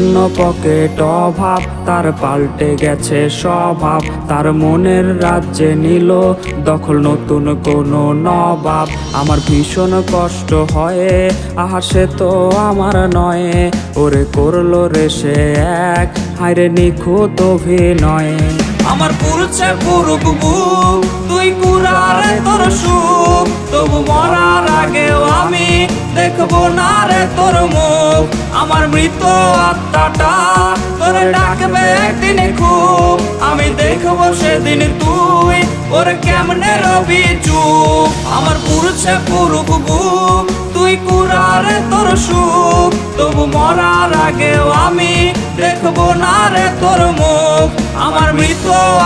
শূন্য পকেট অভাব, তার পাল্টে গেছে স্বভাব। তার মনের রাজ্যে নিল দখল নতুন কোনো নবাব। আমার ভীষণ কষ্ট হয়, আহা সে তো আমার নয়। ওরে করলো রে সে এক, হায়রে নিখুঁত অভিনয়। আমার পুরুষে পুরুক বুক, তুই কুরারে তোর সুখ। তবু মরার আগেও আমি দেখবো না রে তোর মুখ। আমার মৃত আত্মাটা তোরে ডাকবে একদিন খুব। আমি দেখবো সেদিন তুই ওরে কেমনে রবি চুপ। আমার পুরুষে পুরুক বুক, তুই কুরারে তোর সুখ। তবু মরার আগেও আমি দেখবো না রে তোর মুখ। আমার মৃত